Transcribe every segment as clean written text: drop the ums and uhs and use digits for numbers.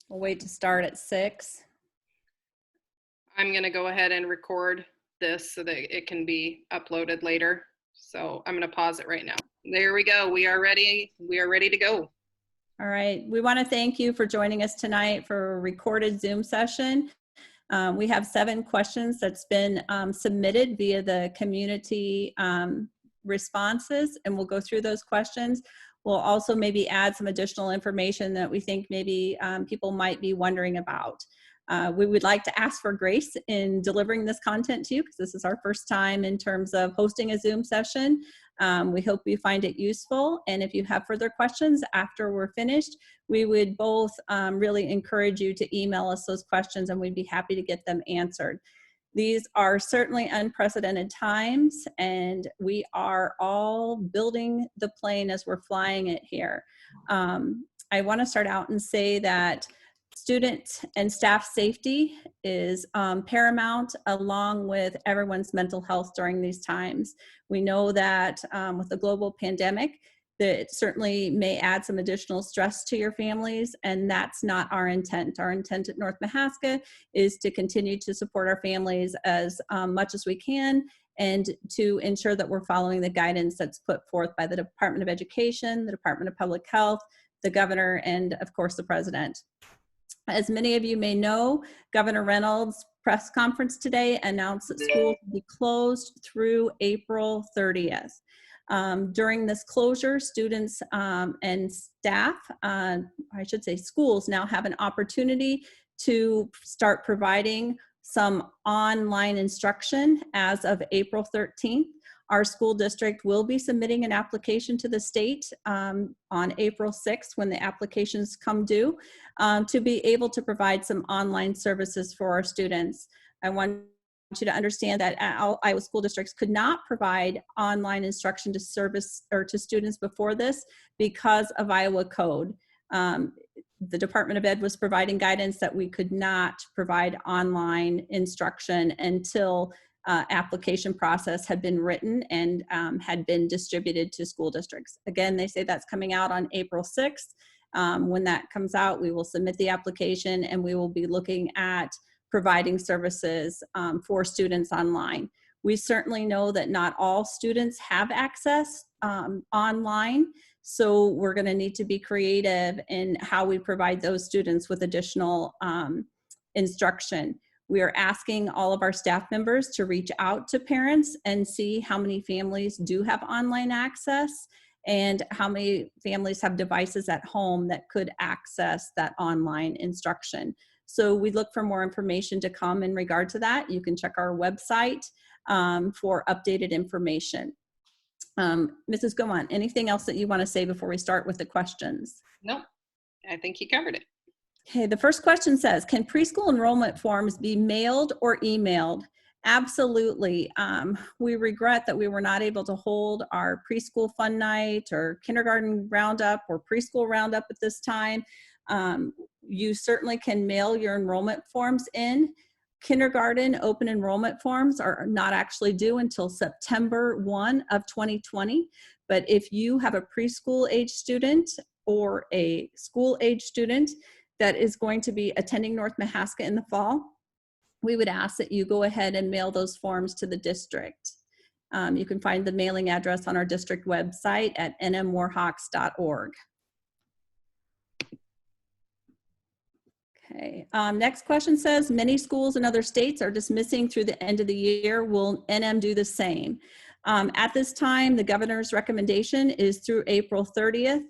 We'll wait to start at 6. I'm going to go ahead and record this so that it can be uploaded later. So I'm going to pause it right now. There we go. We are ready. We are ready to go. All right. We want to thank you for joining us tonight for a recorded Zoom session. We have 7 questions that's been submitted via the community responses, and we'll go through those questions. We'll also maybe add some additional information that we think maybe people might be wondering about. We would like to ask for grace in delivering this content to you because this is our first time in terms of hosting a Zoom session. We hope you find it useful, and if you have further questions after we're finished, we would both really encourage you to email us those questions, and we'd be happy to get them answered. These are certainly unprecedented times, and we are all building the plane as we're flying it here. I want to start out and say that student and staff safety is paramount, along with everyone's mental health during these times. We know that with the global pandemic, that it certainly may add some additional stress to your families, and that's not our intent. Our intent at North Mahaska is to continue to support our families as much as we can, and to ensure that we're following the guidance that's put forth by the Department of Education, the Department of Public Health, the governor, and of course the president. As many of you may know, Governor Reynolds' press conference today announced that schools will be closed through April 30th. During this closure, students and staff, I should say schools, now have an opportunity to start providing some online instruction as of April 13th. Our school district will be submitting an application to the state on April 6th when the applications come due to be able to provide some online services for our students. I want you to understand that Iowa school districts could not provide online instruction to service or to students before this because of Iowa code. The Department of Ed was providing guidance that we could not provide online instruction until application process had been written and had been distributed to school districts. Again, they say that's coming out on April 6th. When that comes out, we will submit the application and we will be looking at providing services for students online. We certainly know that not all students have access online, so we're going to need to be creative in how we provide those students with additional instruction. We are asking all of our staff members to reach out to parents and see how many families do have online access and how many families have devices at home that could access that online instruction. So we look for more information to come in regard to that. You can check our website for updated information. Mrs. Gomont, anything else that you want to say before we start with the questions? Nope, I think you covered it. Okay, the first question says, can preschool enrollment forms be mailed or emailed? Absolutely. We regret that we were not able to hold our preschool fun night or kindergarten roundup or preschool roundup at this time. You certainly can mail your enrollment forms in. Kindergarten open enrollment forms are not actually due until September 1 of 2020. But if you have a preschool age student or a school age student that is going to be attending North Mahaska in the fall, we would ask that you go ahead and mail those forms to the district. You can find the mailing address on our district website at nmwarhawks.org. Okay, next question says, many schools in other states are dismissing through the end of the year. Will NM do the same? At this time, the governor's recommendation is through April 30th.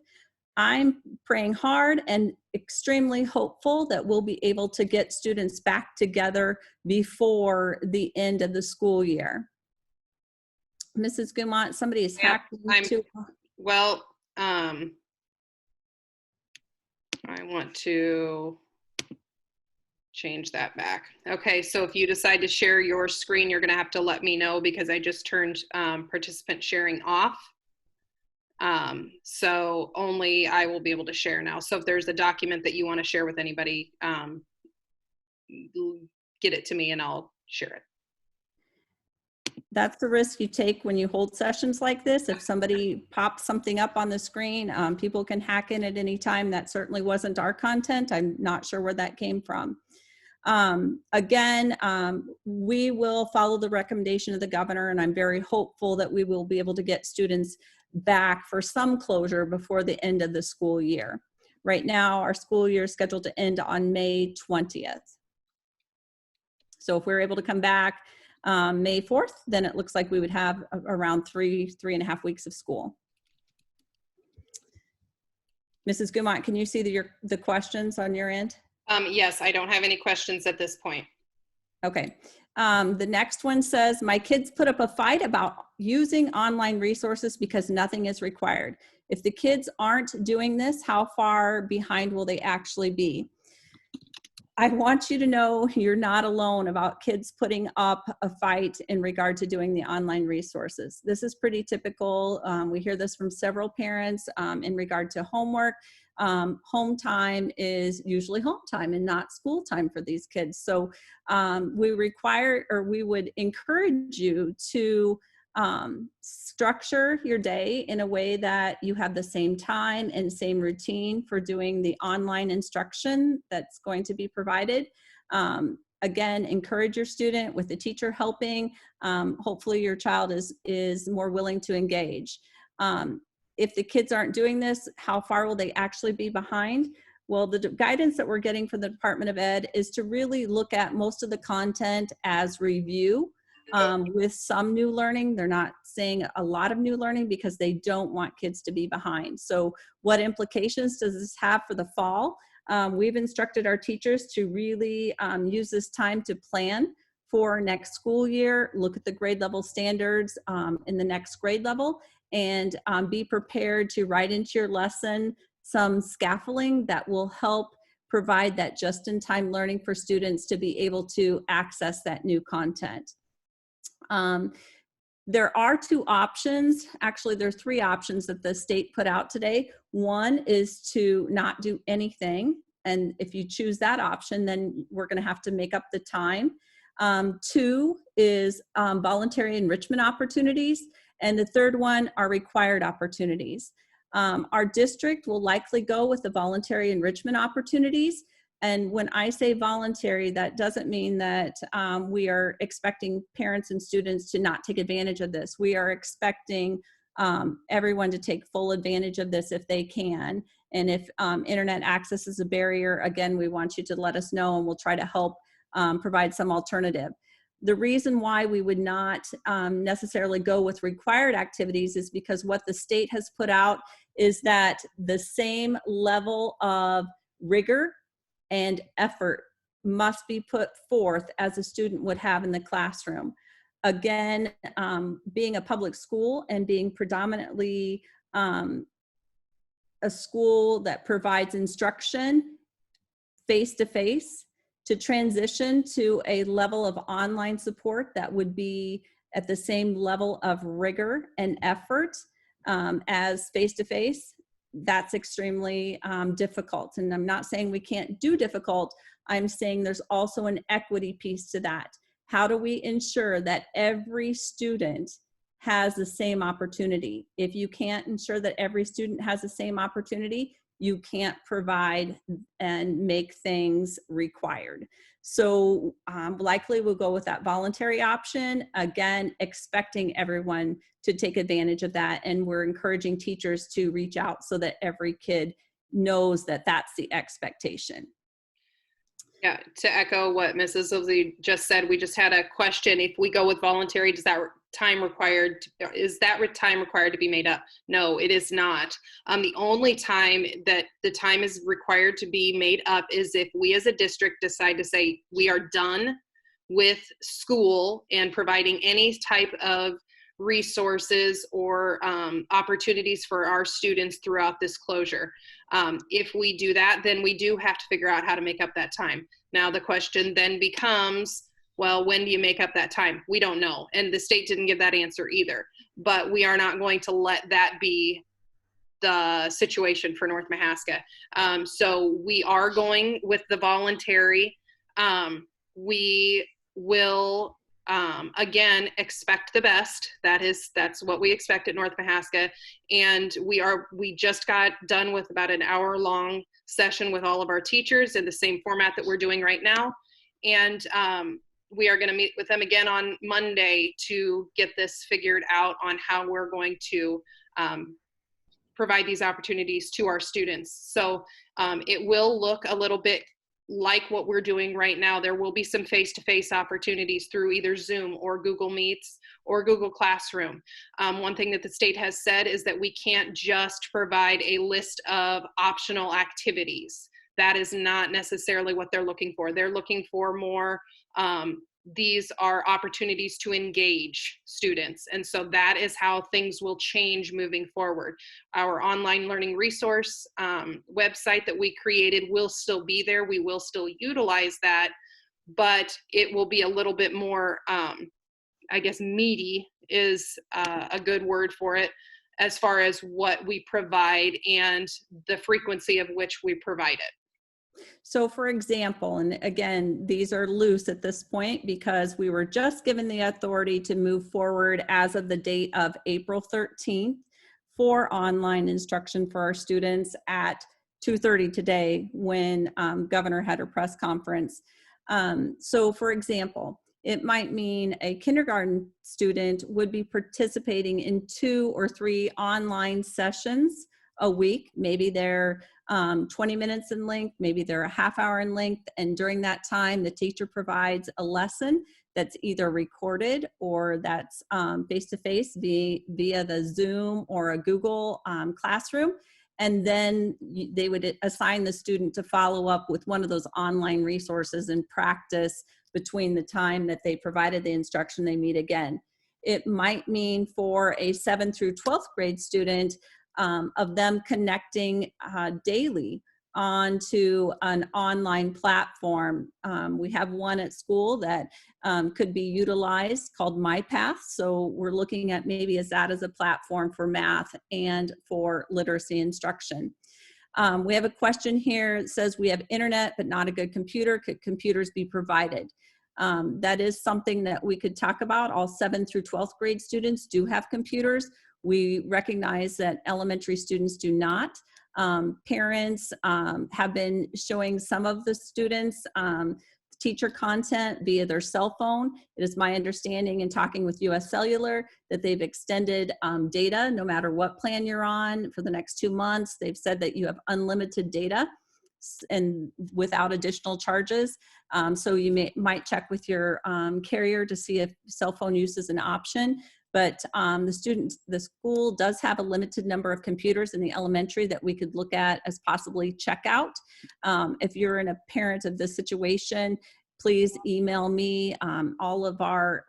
I'm praying hard and extremely hopeful that we'll be able to get students back together before the end of the school year. Mrs. Gumont, somebody is hacked into. Well, I want to change that back. Okay, so if you decide to share your screen, you're going to have to let me know because I just turned participant sharing off. So only I will be able to share now. So if there's a document that you want to share with anybody, get it to me and I'll share it. That's the risk you take when you hold sessions like this. If somebody pops something up on the screen, people can hack in at any time. That certainly wasn't our content. I'm not sure where that came from. Again, we will follow the recommendation of the governor, and I'm very hopeful that we will be able to get students back for some closure before the end of the school year. Right now, our school year is scheduled to end on May 20th. So if we're able to come back May 4th, then it looks like we would have around 3.5 weeks of school. Mrs. Gumont, can you see the questions on your end? Yes, I don't have any questions at this point. Okay. The next one says, my kids put up a fight about using online resources because nothing is required. If the kids aren't doing this, how far behind will they actually be? I want you to know you're not alone about kids putting up a fight in regard to doing the online resources. This is pretty typical. We hear this from several parents in regard to homework. Home time is usually home time and not school time for these kids. So we would encourage you to structure your day in a way that you have the same time and same routine for doing the online instruction that's going to be provided. Again, encourage your student with the teacher helping. Hopefully your child is more willing to engage. If the kids aren't doing this, how far will they actually be behind? Well, the guidance that we're getting from the Department of Ed is to really look at most of the content as review with some new learning. They're not saying a lot of new learning because they don't want kids to be behind. So what implications does this have for the fall? We've instructed our teachers to really use this time to plan for next school year, look at the grade level standards in the next grade level, and be prepared to write into your lesson some scaffolding that will help provide that just-in-time learning for students to be able to access that new content. There are two options. Actually, there are three options that the state put out today. One is to not do anything. And if you choose that option, then we're going to have to make up the time. Two is voluntary enrichment opportunities. And the third one are required opportunities. Our district will likely go with the voluntary enrichment opportunities. And when I say voluntary, that doesn't mean that we are expecting parents and students to not take advantage of this. We are expecting everyone to take full advantage of this if they can. And if internet access is a barrier, again, we want you to let us know and we'll try to help provide some alternative. The reason why we would not necessarily go with required activities is because what the state has put out is that the same level of rigor and effort must be put forth as a student would have in the classroom. Again, being a public school and being predominantly a school that provides instruction face-to-face, to transition to a level of online support that would be at the same level of rigor and effort as face-to-face, that's extremely difficult. And I'm not saying we can't do difficult. I'm saying there's also an equity piece to that. How do we ensure that every student has the same opportunity? If you can't ensure that every student has the same opportunity, you can't provide and make things required. So likely we'll go with that voluntary option, again, expecting everyone to take advantage of that. And we're encouraging teachers to reach out so that every kid knows that that's the expectation. Yeah, to echo what Mrs. Livesey just said, we just had a question. If we go with voluntary, is that time required to be made up? No, it is not. The only time that the time is required to be made up is if we as a district decide to say we are done with school and providing any type of resources or opportunities for our students throughout this closure. If we do that, then we do have to figure out how to make up that time. Now the question then becomes, well, when do you make up that time? We don't know. And the state didn't give that answer either. But we are not going to let that be the situation for North Mahaska. So we are going with the voluntary. We will Again, expect the best. That's what we expect at North Mahaska. And we just got done with about an hour-long session with all of our teachers in the same format that we're doing right now. And we are going to meet with them again on Monday to get this figured out on how we're going to provide these opportunities to our students. So it will look a little bit like what we're doing right now. There will be some face-to-face opportunities through either Zoom or Google Meets or Google Classroom. One thing that the state has said is that we can't just provide a list of optional activities. That is not necessarily what they're looking for. They're looking for more, these are opportunities to engage students. And so that is how things will change moving forward. Our online learning resource website that we created will still be there. We will still utilize that, but it will be a little bit more, I guess, meaty is a good word for it, as far as what we provide and the frequency of which we provide it. So for example, and again, these are loose at this point because we were just given the authority to move forward as of the date of April 13th for online instruction for our students at 2:30 today when Governor had her press conference. So for example, it might mean a kindergarten student would be participating in 2 or 3 online sessions a week. Maybe they're 20 minutes in length, maybe they're a half hour in length, and during that time the teacher provides a lesson that's either recorded or that's face-to-face via the Zoom or a Google Classroom, and then they would assign the student to follow up with one of those online resources and practice between the time that they provided the instruction they meet again. It might mean for a 7th through 12th grade student of them connecting daily onto an online platform. We have one at school that could be utilized called MyPath. So we're looking at maybe that as a platform for math and for literacy instruction. We have a question here. It says we have internet but not a good computer. Could computers be provided? That is something that we could talk about. All 7th through 12th grade students do have computers. We recognize that elementary students do not. Parents have been showing some of the students teacher content via their cell phone. It is my understanding in talking with US Cellular that they've extended data no matter what plan you're on for the next 2 months. They've said that you have unlimited data and without additional charges. So you might check with your carrier to see if cell phone use is an option. But the school does have a limited number of computers in the elementary that we could look at as possibly check out. If you're a parent of this situation, please email me all of our,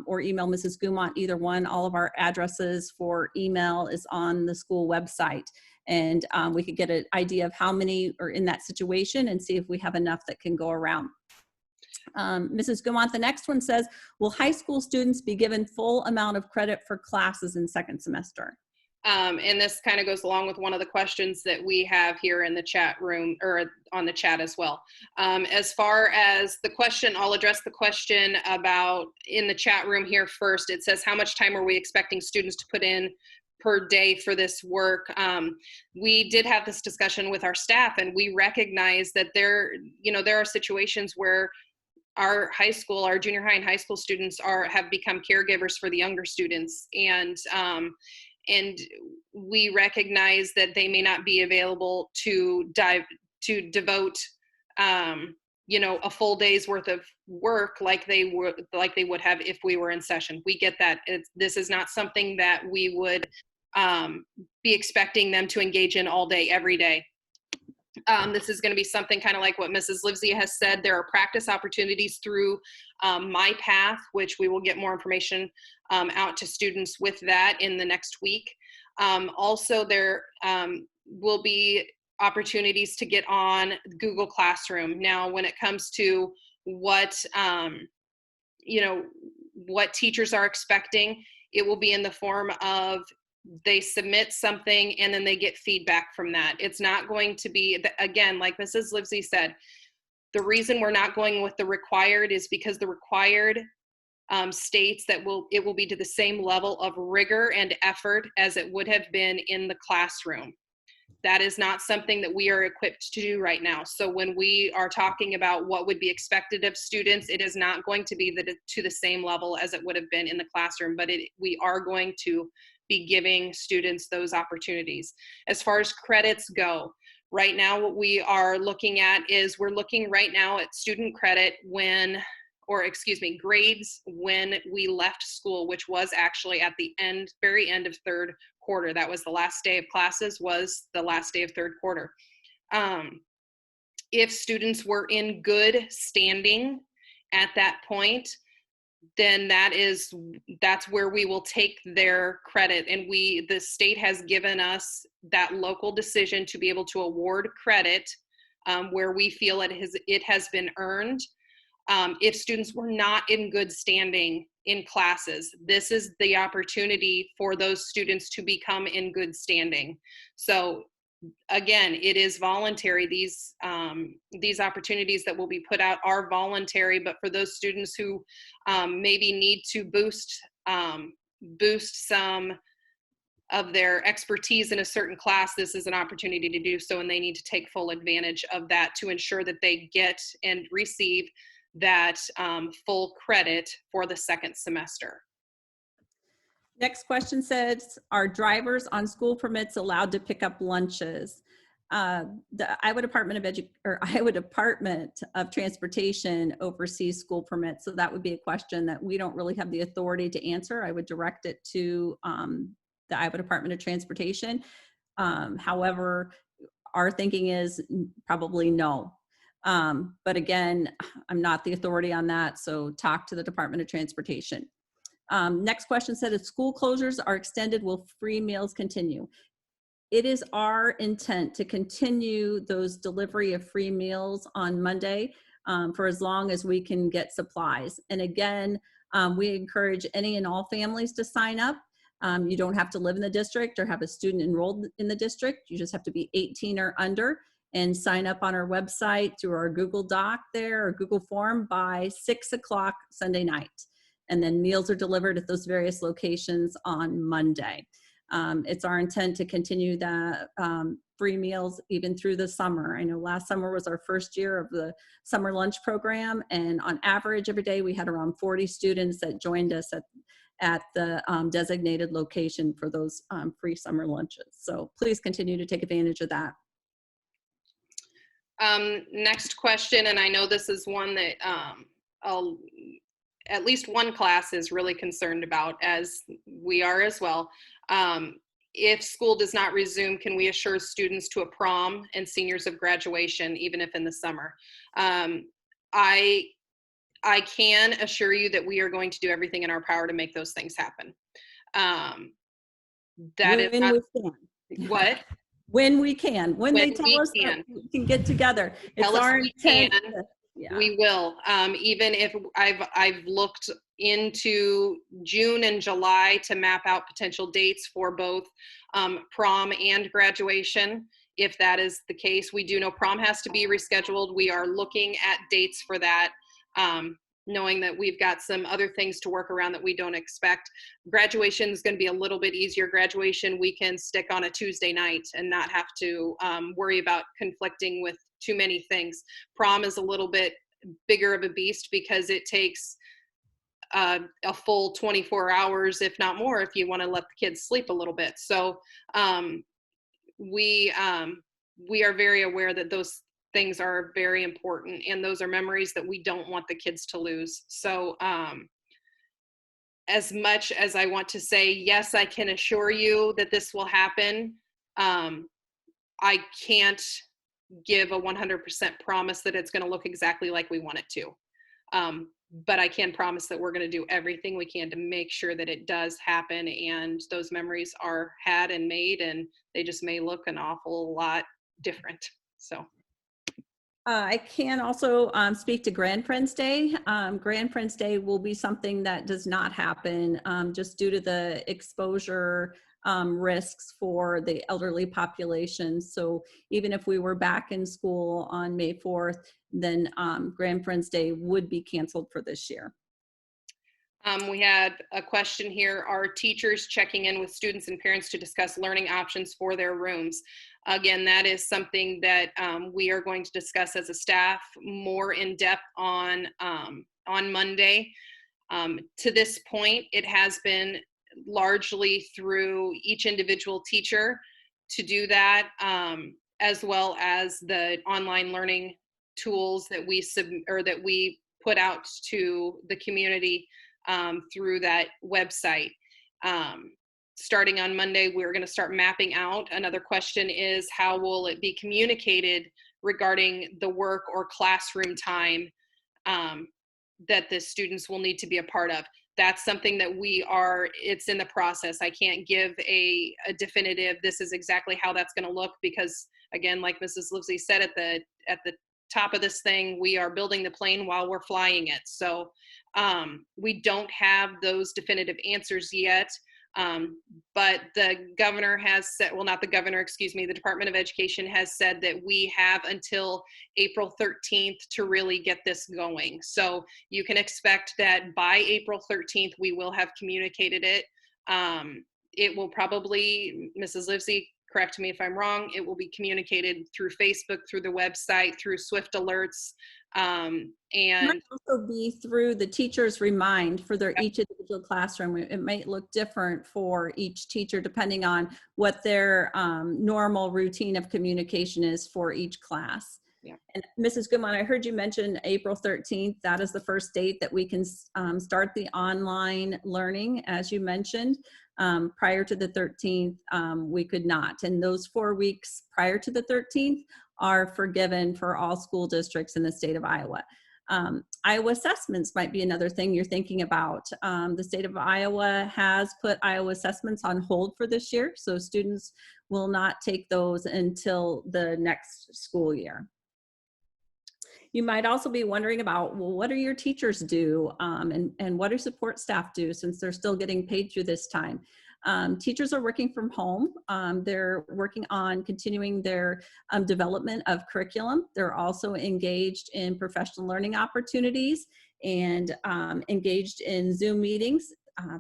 or email Mrs. Gumont, either one. All of our addresses for email is on the school website. And we could get an idea of how many are in that situation and see if we have enough that can go around. Mrs. Gumont, the next one says, will high school students be given full amount of credit for classes in second semester? And this kind of goes along with one of the questions that we have here in the chat room, or on the chat as well. As far as the question, I'll address the question about in the chat room here first. It says, how much time are we expecting students to put in per day for this work? We did have this discussion with our staff, and we recognize that there are situations where our high school, our junior high and high school students have become caregivers for the younger students, and we recognize that they may not be available to devote a full day's worth of work like they would have if we were in session. We get that. This is not something that we would be expecting them to engage in all day, every day. This is going to be something kind of like what Mrs. Livesey has said. There are practice opportunities through MyPath, which we will get more information out to students with that in the next week. Also, there will be opportunities to get on Google Classroom. Now, when it comes to what teachers are expecting, it will be in the form of they submit something and then they get feedback from that. It's not going to be, again, like Mrs. Livesey said, the reason we're not going with the required is because the required states that it will be to the same level of rigor and effort as it would have been in the classroom. That is not something that we are equipped to do right now. So when we are talking about what would be expected of students, it is not going to be to the same level as it would have been in the classroom, but we are going to be giving students those opportunities. As far as credits go, right now what we are looking at is we're looking right now at student credit grades when we left school, which was actually at the very end of third quarter. That was the last day of classes, was the last day of third quarter. If students were in good standing at that point, then that's where we will take their credit. And the state has given us that local decision to be able to award credit where we feel it has been earned. If students were not in good standing in classes, this is the opportunity for those students to become in good standing. So again, it is voluntary. These opportunities that will be put out are voluntary, but for those students who maybe need to boost some of their expertise in a certain class, this is an opportunity to do so, and they need to take full advantage of that to ensure that they get and receive that full credit for the second semester. Next question says, are drivers on school permits allowed to pick up lunches? The Iowa Department of Transportation oversees school permits, so that would be a question that we don't really have the authority to answer. I would direct it to the Iowa Department of Transportation. However, our thinking is probably no. But again, I'm not the authority on that, so talk to the Department of Transportation. Next question said, if school closures are extended, will free meals continue? It is our intent to continue those delivery of free meals on Monday for as long as we can get supplies. And again, we encourage any and all families to sign up. You don't have to live in the district or have a student enrolled in the district. You just have to be 18 or under and sign up on our website through our Google Doc there or Google form by 6 o'clock Sunday night. And then meals are delivered at those various locations on Monday. It's our intent to continue the free meals even through the summer. I know last summer was our first year of the summer lunch program, and on average every day we had around 40 students that joined us at the designated location for those free summer lunches. So please continue to take advantage of that. Next question, and I know this is one that at least one class is really concerned about, as we are as well. If school does not resume, can we assure students to a prom and seniors of graduation, even if in the summer? I can assure you that we are going to do everything in our power to make those things happen. What? When we can, when they tell us that we can get together. It's our intent. Yeah. We will. Even if I've looked into June and July to map out potential dates for both prom and graduation. If that is the case, we do know prom has to be rescheduled. We are looking at dates for that, knowing that we've got some other things to work around that we don't expect. Graduation is going to be a little bit easier. Graduation, we can stick on a Tuesday night and not have to worry about conflicting with too many things. Prom is a little bit bigger of a beast because it takes a full 24 hours, if not more, if you want to let the kids sleep a little bit. So we are very aware that those things are very important, and those are memories that we don't want the kids to lose. So as much as I want to say, yes, I can assure you that this will happen, I can't give a 100% promise that it's going to look exactly like we want it to. But I can promise that we're going to do everything we can to make sure that it does happen, and those memories are had and made, and they just may look an awful lot different. So. I can also speak to Grand Friends Day. Grand Friends Day will be something that does not happen just due to the exposure risks for the elderly population. So even if we were back in school on May 4th, then Grand Friends Day would be canceled for this year. We had a question here. Are teachers checking in with students and parents to discuss learning options for their rooms? Again, that is something that we are going to discuss as a staff more in depth on Monday. To this point, it has been largely through each individual teacher to do that, as well as the online learning tools that we put out to the community through that website. Starting on Monday, we're going to start mapping out. Another question is, how will it be communicated regarding the work or classroom time that the students will need to be a part of? That's something that it's in the process. I can't give a definitive, this is exactly how that's going to look, because again, like Mrs. Livesey said at the top of this thing, we are building the plane while we're flying it. So we don't have those definitive answers yet. But the governor has said, well, not the governor, excuse me, the Department of Education has said that we have until April 13th to really get this going. So you can expect that by April 13th, we will have communicated it. It will probably, Mrs. Livesey, correct me if I'm wrong, it will be communicated through Facebook, through the website, through Swift Alerts. And It might also be through the teacher's remind for their each individual classroom. It might look different for each teacher depending on what their normal routine of communication is for each class. Yeah. And Mrs. Goodman, I heard you mention April 13th. That is the first date that we can start the online learning, as you mentioned. Prior to the 13th, we could not. And those 4 weeks prior to the 13th are forgiven for all school districts in the state of Iowa. Iowa assessments might be another thing you're thinking about. The state of Iowa has put Iowa assessments on hold for this year, so students will not take those until the next school year. You might also be wondering about, well, what do your teachers do and what do support staff do since they're still getting paid through this time? Teachers are working from home. They're working on continuing their development of curriculum. They're also engaged in professional learning opportunities and engaged in Zoom meetings.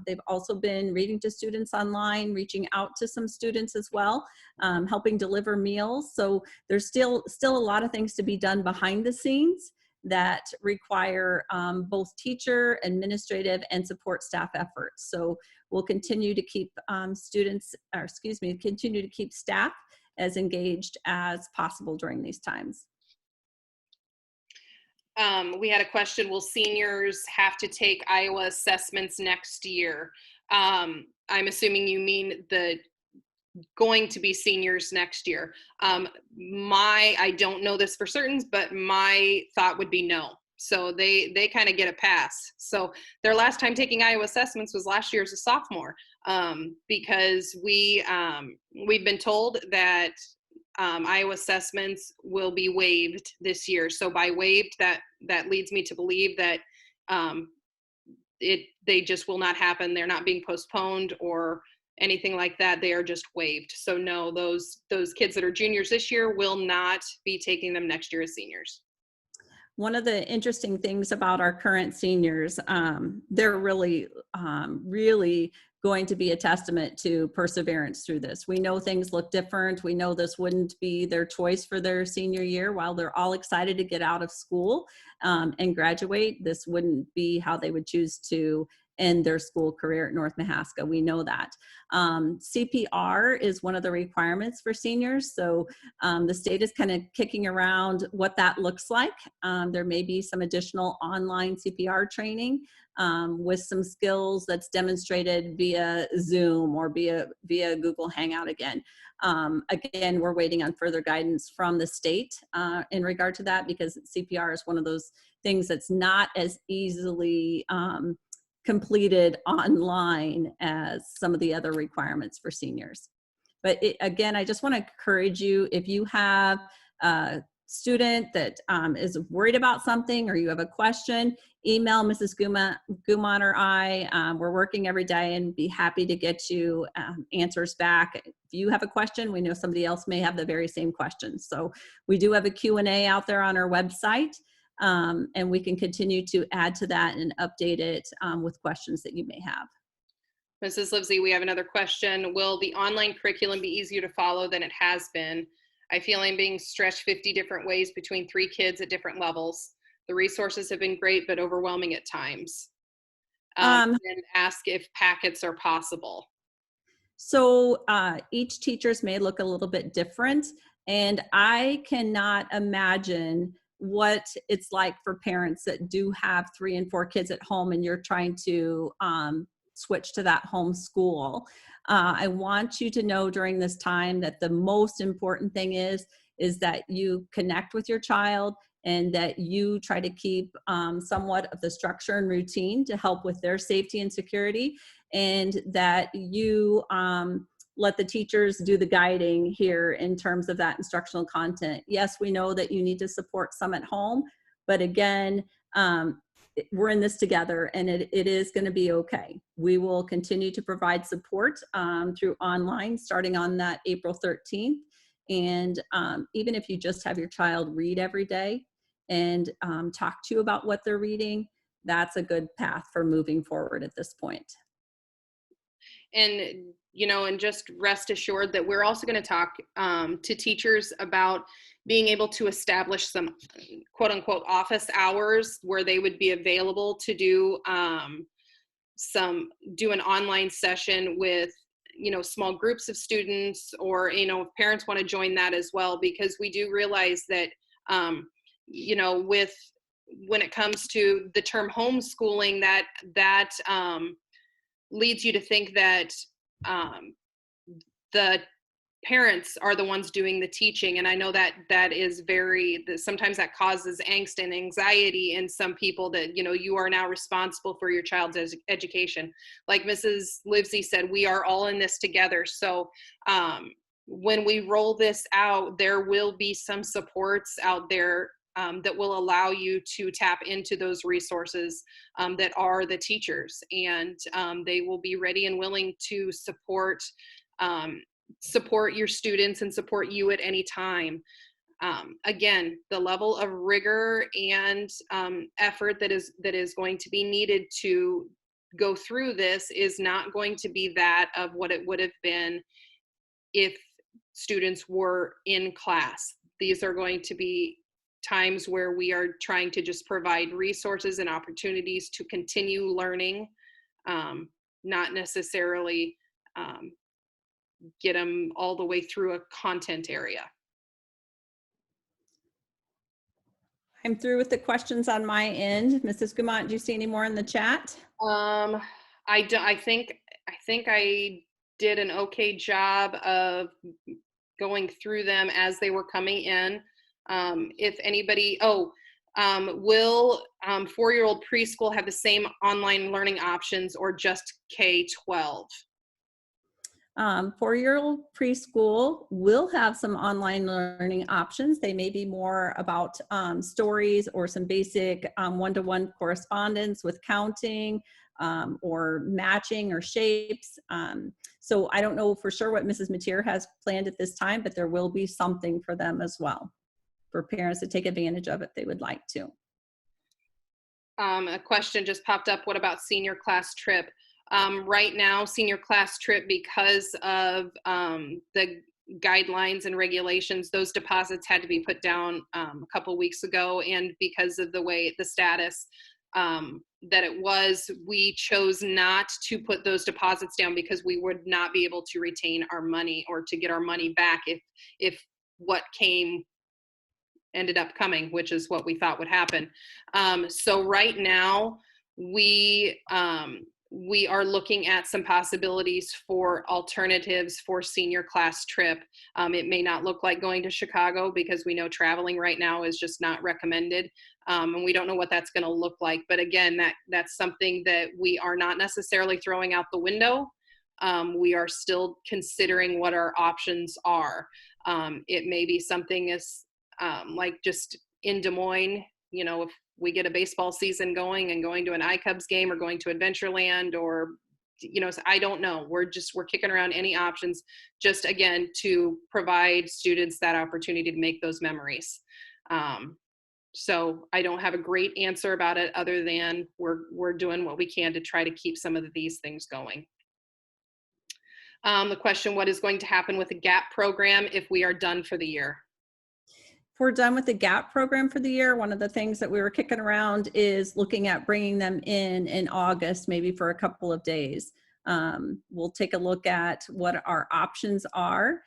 They've also been reading to students online, reaching out to some students as well, helping deliver meals. So there's still a lot of things to be done behind the scenes that require both teacher, administrative, and support staff efforts. So we'll continue to keep continue to keep staff as engaged as possible during these times. We had a question, will seniors have to take Iowa assessments next year? I'm assuming you mean the going to be seniors next year. I don't know this for certain, but my thought would be no. So they kind of get a pass. So their last time taking Iowa assessments was last year as a sophomore, because we've been told that Iowa assessments will be waived this year. So by waived, that leads me to believe that they just will not happen. They're not being postponed or anything like that. They are just waived. So no, those kids that are juniors this year will not be taking them next year as seniors. One of the interesting things about our current seniors, they're really going to be a testament to perseverance through this. We know things look different. We know this wouldn't be their choice for their senior year. While they're all excited to get out of school and graduate, this wouldn't be how they would choose to end their school career at North Mahaska. We know that. CPR is one of the requirements for seniors. So the state is kind of kicking around what that looks like. There may be some additional online CPR training with some skills that's demonstrated via Zoom or via Google Hangout again. Again, we're waiting on further guidance from the state in regard to that, because CPR is one of those things that's not as easily completed online as some of the other requirements for seniors. But again, I just want to encourage you, if you have a student that is worried about something or you have a question, email Mrs. Guman or I. We're working every day and be happy to get you answers back. If you have a question, we know somebody else may have the very same question. So we do have a Q&A out there on our website. and we can continue to add to that and update it with questions that you may have. Mrs. Livesey, we have another question. Will the online curriculum be easier to follow than it has been? I feel I'm being stretched 50 different ways between 3 kids at different levels. The resources have been great, but overwhelming at times. And ask if packets are possible. So each teachers may look a little bit different, and I cannot imagine what it's like for parents that do have 3 and 4 kids at home and you're trying to switch to that home school. I want you to know during this time that the most important thing is that you connect with your child and that you try to keep somewhat of the structure and routine to help with their safety and security, and that you let the teachers do the guiding here in terms of that instructional content. Yes, we know that you need to support some at home, but again, we're in this together, and it is going to be okay. We will continue to provide support through online starting on that April 13th. And even if you just have your child read every day and talk to you about what they're reading, that's a good path for moving forward at this point. And, and just rest assured that we're also going to talk to teachers about being able to establish some quote unquote office hours where they would be available to do an online session with, small groups of students, or, if parents want to join that as well, because we do realize that, when it comes to the term homeschooling, that leads you to think that the parents are the ones doing the teaching. And I know that is sometimes that causes angst and anxiety in some people, that, you are now responsible for your child's education. Like Mrs. Livesey said, we are all in this together. So when we roll this out, there will be some supports out there that will allow you to tap into those resources that are the teachers, and they will be ready and willing to support your students and support you at any time. Again, the level of rigor and effort that is going to be needed to go through this is not going to be that of what it would have been if students were in class. These are going to be times where we are trying to just provide resources and opportunities to continue learning, not necessarily get them all the way through a content area. I'm through with the questions on my end. Mrs. Gumont, do you see any more in the chat? I think I did an okay job of going through them as they were coming in. If anybody, will 4-year-old preschool have the same online learning options or just K-12? 4-year-old preschool will have some online learning options. They may be more about stories or some basic one-to-one correspondence with counting or matching or shapes. So I don't know for sure what Mrs. Mateer has planned at this time, but there will be something for them as well, for parents to take advantage of if they would like to. A question just popped up. What about senior class trip? Right now, senior class trip, because of the guidelines and regulations, those deposits had to be put down a couple weeks ago, and because of the status that it was, we chose not to put those deposits down because we would not be able to retain our money or to get our money back if what ended up coming, which is what we thought would happen. So right now we are looking at some possibilities for alternatives for senior class trip. It may not look like going to Chicago because we know traveling right now is just not recommended. And we don't know what that's going to look like. But again, that's something that we are not necessarily throwing out the window. We are still considering what our options are. It may be something as like just in Des Moines, if we get a baseball season going and going to an iCubs game or going to Adventureland, or, I don't know. We're kicking around any options, just again, to provide students that opportunity to make those memories. So I don't have a great answer about it other than we're doing what we can to try to keep some of these things going. The question, what is going to happen with the GAP program if we are done for the year? If we're done with the GAP program for the year, one of the things that we were kicking around is looking at bringing them in August, maybe for a couple of days. We'll take a look at what our options are.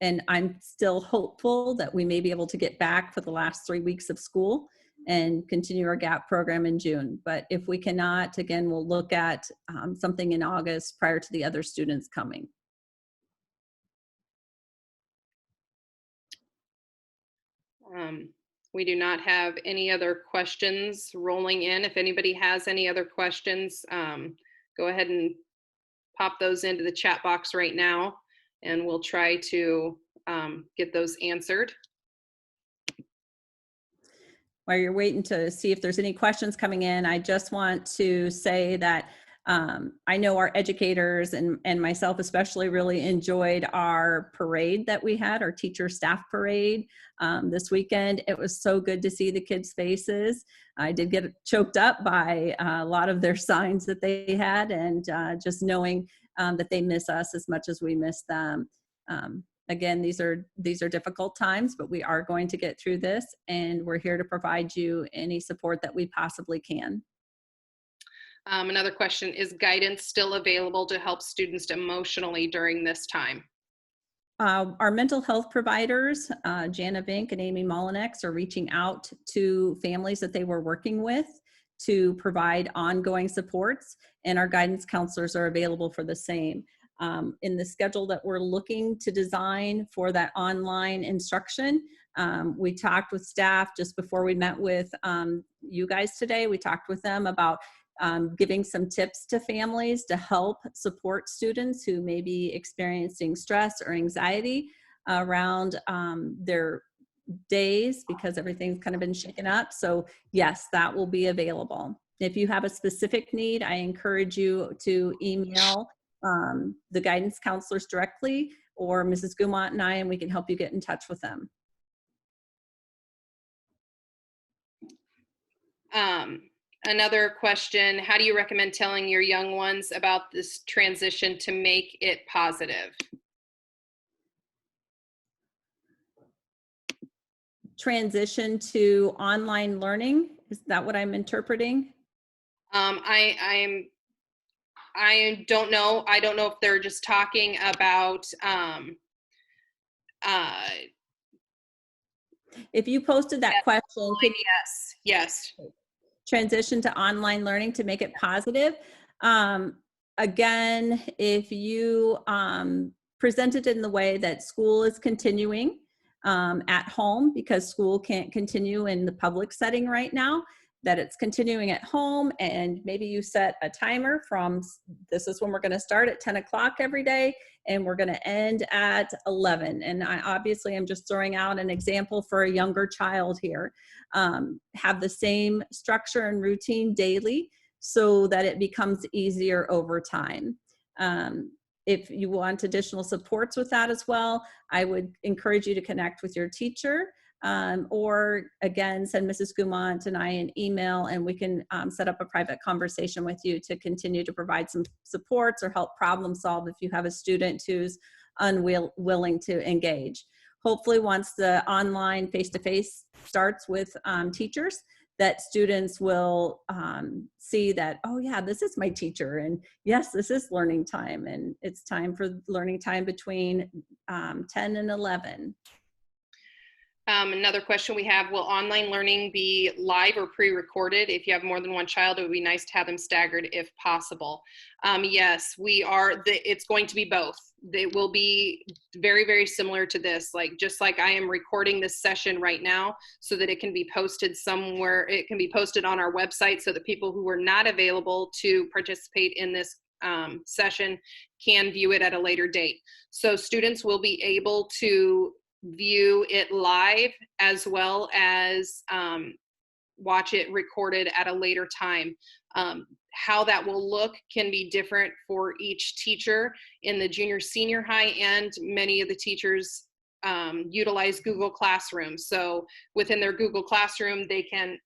And I'm still hopeful that we may be able to get back for the last 3 weeks of school and continue our GAP program in June. But if we cannot, again, we'll look at something in August prior to the other students coming. We do not have any other questions rolling in. If anybody has any other questions, go ahead and pop those into the chat box right now, and we'll try to get those answered. While you're waiting to see if there's any questions coming in, I just want to say that I know our educators and myself especially really enjoyed our parade that we had, our teacher staff parade this weekend. It was so good to see the kids' faces. I did get choked up by a lot of their signs that they had, and just knowing that they miss us as much as we miss them. Again, these are difficult times, but we are going to get through this, and we're here to provide you any support that we possibly can. Another question, is guidance still available to help students emotionally during this time? Our mental health providers, Jana Vink and Amy Molinex, are reaching out to families that they were working with to provide ongoing supports, and our guidance counselors are available for the same. In the schedule that we're looking to design for that online instruction, we talked with staff just before we met with you guys today. We talked with them about giving some tips to families to help support students who may be experiencing stress or anxiety around their days, because everything's kind of been shaken up. So yes, that will be available. If you have a specific need, I encourage you to email the guidance counselors directly, or Mrs. Gumont and I, and we can help you get in touch with them. Another question, how do you recommend telling your young ones about this transition to make it positive? Transition to online learning, is that what I'm interpreting? I don't know. I don't know if they're just talking about if you posted that question, yes. Transition to online learning to make it positive. Again, if you present it in the way that school is continuing at home, because school can't continue in the public setting right now, that it's continuing at home, and maybe you set a timer from this is when we're going to start at 10 o'clock every day and we're going to end at 11. And I obviously am just throwing out an example for a younger child here. Have the same structure and routine daily so that it becomes easier over time. If you want additional supports with that as well, I would encourage you to connect with your teacher. Or again, send Mrs. Gumont and I an email, and we can set up a private conversation with you to continue to provide some supports or help problem solve if you have a student who's unwilling to engage. Hopefully, once the online face-to-face starts with teachers, that students will see that, oh yeah, this is my teacher, and yes, this is learning time, and it's time for learning time between 10 and 11. Another question we have, will online learning be live or pre-recorded? If you have more than one child, it would be nice to have them staggered if possible. Yes, it's going to be both. It will be very, very similar to this, just like I am recording this session right now so that it can be posted somewhere. It can be posted on our website so that people who were not available to participate in this session can view it at a later date. So students will be able to view it live as well as watch it recorded at a later time. How that will look can be different for each teacher. In the junior senior high end, many of the teachers utilize Google Classroom. So within their Google Classroom, they can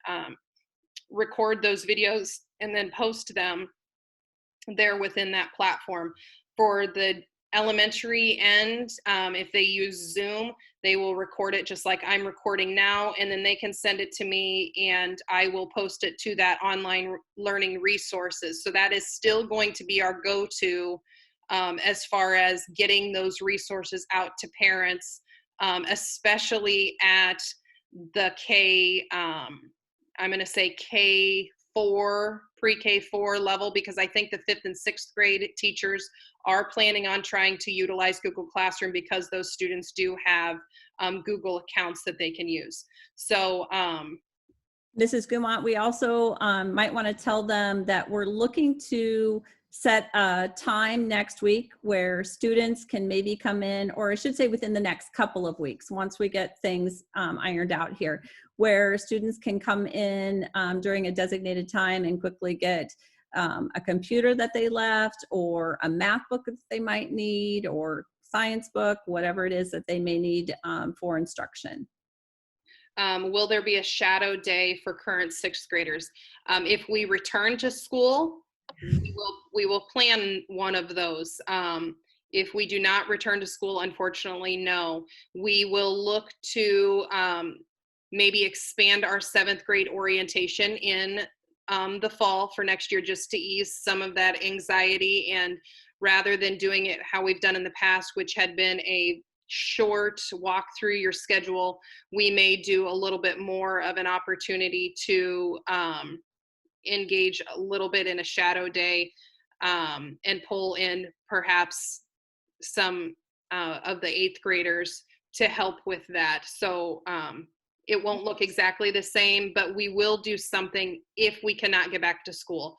record those videos and then post them there within that platform. For the elementary end, if they use Zoom, they will record it just like I'm recording now, and then they can send it to me and I will post it to that online learning resources. So that is still going to be our go-to as far as getting those resources out to parents, especially at the I'm going to say K4, pre-K4 level, because I think the 5th and 6th grade teachers are planning on trying to utilize Google Classroom because those students do have Google accounts that they can use. So Mrs. Gumont, we also might want to tell them that we're looking to set a time next week where students can maybe come in, or I should say within the next couple of weeks, once we get things ironed out here, where students can come in during a designated time and quickly get a computer that they left, or a math book that they might need, or science book, whatever it is that they may need for instruction. Will there be a shadow day for current 6th graders? If we return to school, we will plan one of those. If we do not return to school, unfortunately, no. We will look to maybe expand our 7th grade orientation in the fall for next year, just to ease some of that anxiety, and rather than doing it how we've done in the past, which had been a short walk through your schedule, we may do a little bit more of an opportunity to engage a little bit in a shadow day and pull in perhaps some of the 8th graders to help with that. So it won't look exactly the same, but we will do something if we cannot get back to school.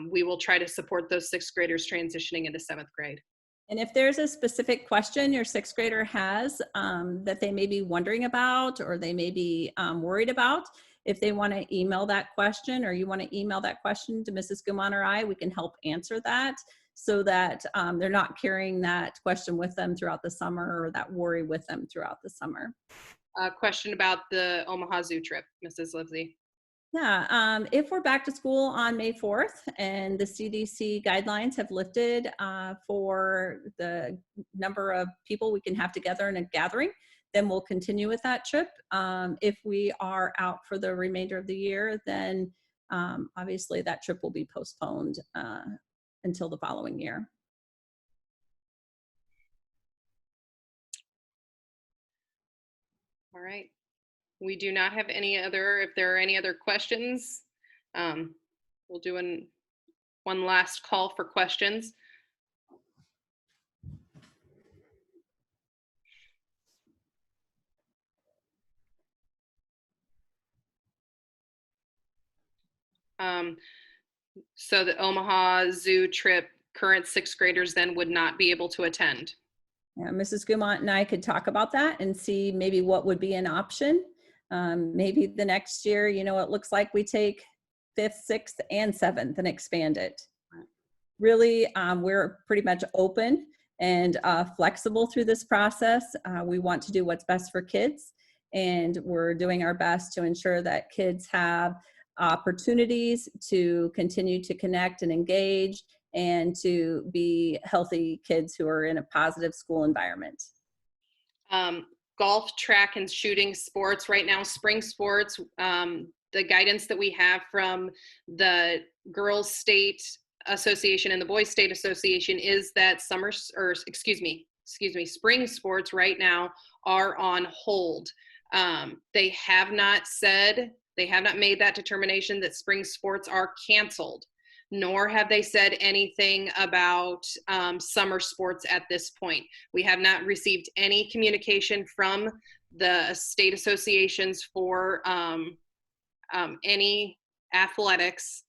We will try to support those 6th graders transitioning into 7th grade. And if there's a specific question your 6th grader has that they may be wondering about, or they may be worried about, if they want to email that question, or you want to email that question to Mrs. Gumont or I, we can help answer that, so that they're not carrying that question with them throughout the summer, or that worry with them throughout the summer. A question about the Omaha Zoo trip, Mrs. Livesey. Yeah, if we're back to school on May 4th and the CDC guidelines have lifted for the number of people we can have together in a gathering, then we'll continue with that trip. If we are out for the remainder of the year, then obviously that trip will be postponed until the following year. All right. We do not have any other, if there are any other questions, we'll do one last call for questions. So the Omaha Zoo trip, current 6th graders then would not be able to attend. Yeah, Mrs. Gumont and I could talk about that and see maybe what would be an option. Maybe the next year, you know, it looks like we take 5th, 6th, and 7th and expand it. Really, we're pretty much open and flexible through this process. We want to do what's best for kids, and we're doing our best to ensure that kids have opportunities to continue to connect and engage, and to be healthy kids who are in a positive school environment. Golf, track, and shooting sports right now, spring sports, the guidance that we have from the Girls State Association and the Boys State Association is that spring sports right now are on hold. They have not made that determination that spring sports are canceled, nor have they said anything about summer sports at this point. We have not received any communication from the state associations for any athletics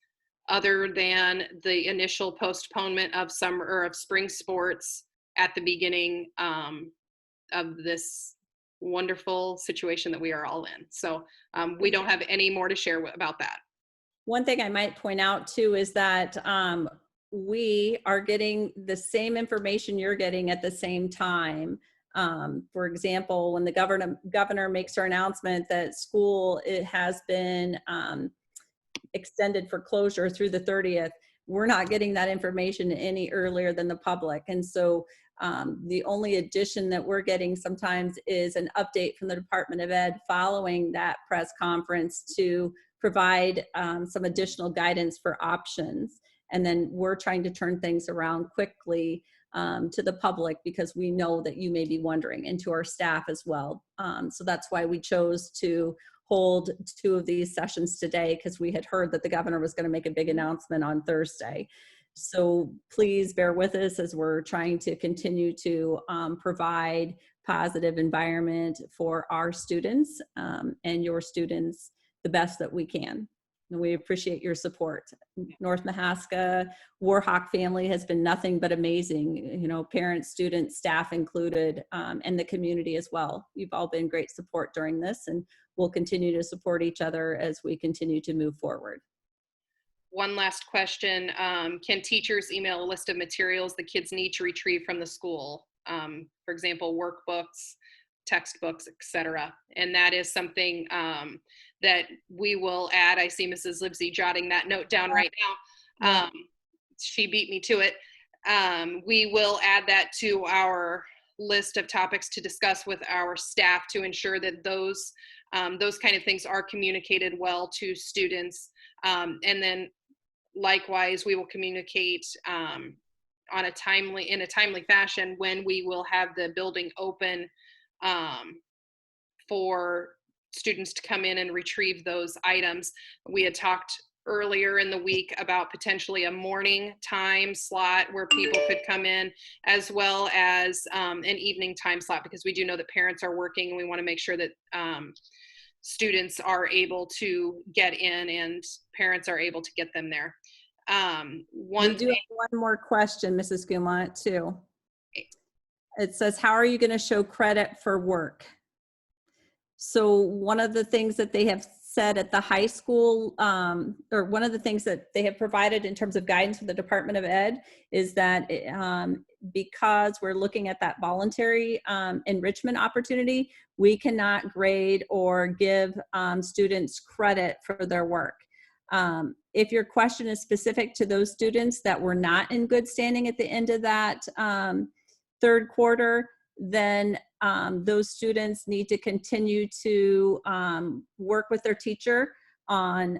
other than the initial postponement of summer or of spring sports at the beginning of this wonderful situation that we are all in. So we don't have any more to share about that. One thing I might point out too is that we are getting the same information you're getting at the same time For example, when the governor makes her announcement that school, it has been extended for closure through the 30th, we're not getting that information any earlier than the public. And so the only addition that we're getting sometimes is an update from the Department of Ed following that press conference to provide some additional guidance for options. And then we're trying to turn things around quickly to the public, because we know that you may be wondering, and to our staff as well. So that's why we chose to hold 2 of these sessions today, because we had heard that the governor was going to make a big announcement on Thursday. So please bear with us as we're trying to continue to provide positive environment for our students and your students the best that we can. And we appreciate your support. North Mahaska Warhawk family has been nothing but amazing, you know, parents, students, staff included, and the community as well. You've all been great support during this, and we'll continue to support each other as we continue to move forward. One last question. Can teachers email a list of materials the kids need to retrieve from the school? For example, workbooks, textbooks, etc. And that is something that we will add. I see Mrs. Libsey jotting that note down right now. She beat me to it. We will add that to our list of topics to discuss with our staff to ensure that those kind of things are communicated well to students. And then likewise, we will communicate in a timely fashion when we will have the building open for students to come in and retrieve those items. We had talked earlier in the week about potentially a morning time slot where people could come in, as well as an evening time slot, because we do know that parents are working, and we want to make sure that students are able to get in and parents are able to get them there. We do have one more question, Mrs. Gumont, too. It says, how are you going to show credit for work? So one of the things that they have said at the high school, or one of the things that they have provided in terms of guidance from the Department of Ed, is that because we're looking at that voluntary enrichment opportunity, we cannot grade or give students credit for their work. If your question is specific to those students that were not in good standing at the end of that third quarter, then those students need to continue to work with their teacher on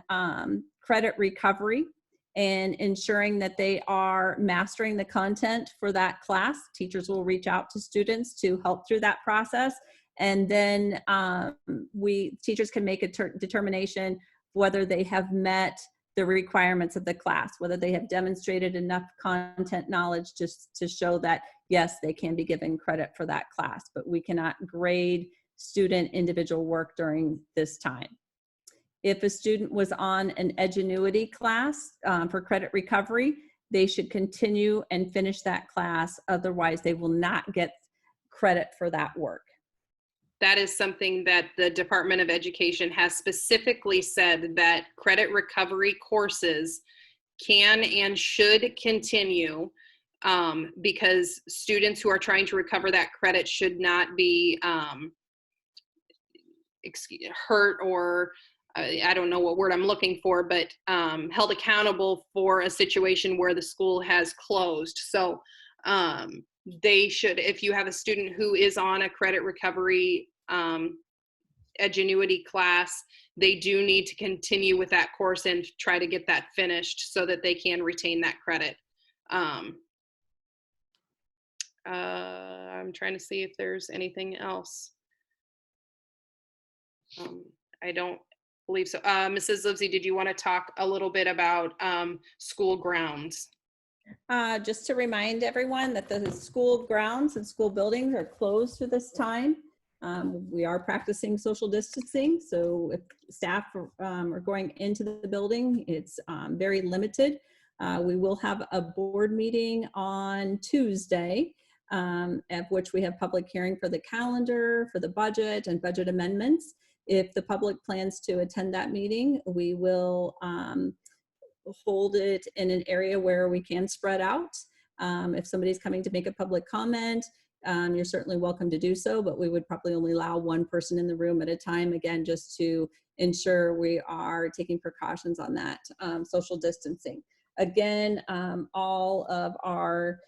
credit recovery and ensuring that they are mastering the content for that class. Teachers will reach out to students to help through that process. And then teachers can make a determination whether they have met the requirements of the class, whether they have demonstrated enough content knowledge just to show that, yes, they can be given credit for that class, but we cannot grade student individual work during this time. If a student was on an Edgenuity class for credit recovery, they should continue and finish that class. Otherwise, they will not get credit for that work. That is something that the Department of Education has specifically said, that credit recovery courses can and should continue because students who are trying to recover that credit should not be hurt, or I don't know what word I'm looking for, but held accountable for a situation where the school has closed. So they should, if you have a student who is on a credit recovery Edgenuity class, they do need to continue with that course and try to get that finished so that they can retain that credit. I'm trying to see if there's anything else. I don't believe so. Mrs. Livesey, did you want to talk a little bit about school grounds? Just to remind everyone that the school grounds and school buildings are closed for this time. We are practicing social distancing, so if staff are going into the building, it's very limited. We will have a board meeting on Tuesday, at which we have public hearing for the calendar, for the budget, and budget amendments. If the public plans to attend that meeting, we will hold it in an area where we can spread out. If somebody's coming to make a public comment, you're certainly welcome to do so, but we would probably only allow one person in the room at a time, again, just to ensure we are taking precautions on that social distancing. Again, all of our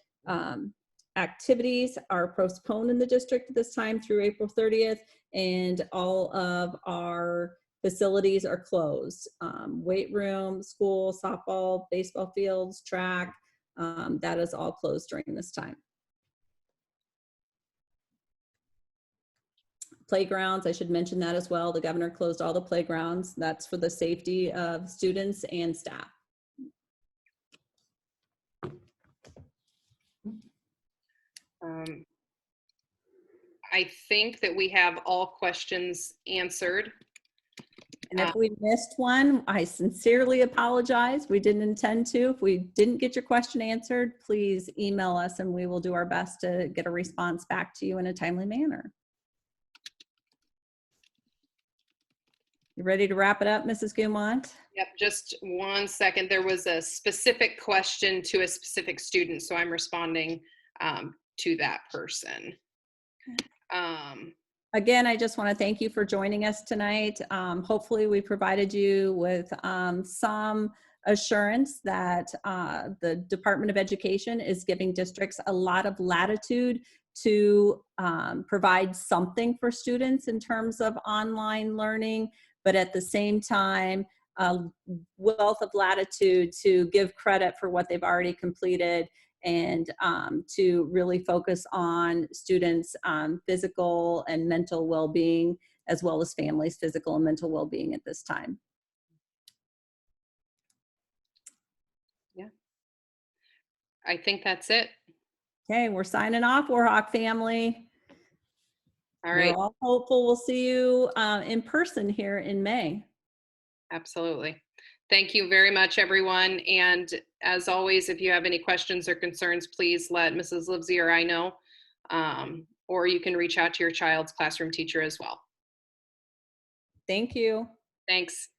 activities are postponed in the district at this time through April 30th, and all of our facilities are closed. Weight room, school, softball, baseball fields, track, that is all closed during this time. Playgrounds, I should mention that as well. The governor closed all the playgrounds. That's for the safety of students and staff. I think that we have all questions answered. And if we missed one, I sincerely apologize. We didn't intend to. If we didn't get your question answered, please email us and we will do our best to get a response back to you in a timely manner. You ready to wrap it up, Mrs. Gumont? Yep, just 1 second. There was a specific question to a specific student, so I'm responding to that person. Again, I just want to thank you for joining us tonight. Hopefully we provided you with some assurance that the Department of Education is giving districts a lot of latitude to provide something for students in terms of online learning, but at the same time, a wealth of latitude to give credit for what they've already completed and to really focus on students' physical and mental well-being, as well as families' physical and mental well-being at this time. Yeah, I think that's it. Okay, we're signing off, Warhawk family. All right. We're all hopeful we'll see you in person here in May. Absolutely. Thank you very much, everyone. And as always, if you have any questions or concerns, please let Mrs. Livesey or I know, or you can reach out to your child's classroom teacher as well. Thank you. Thanks.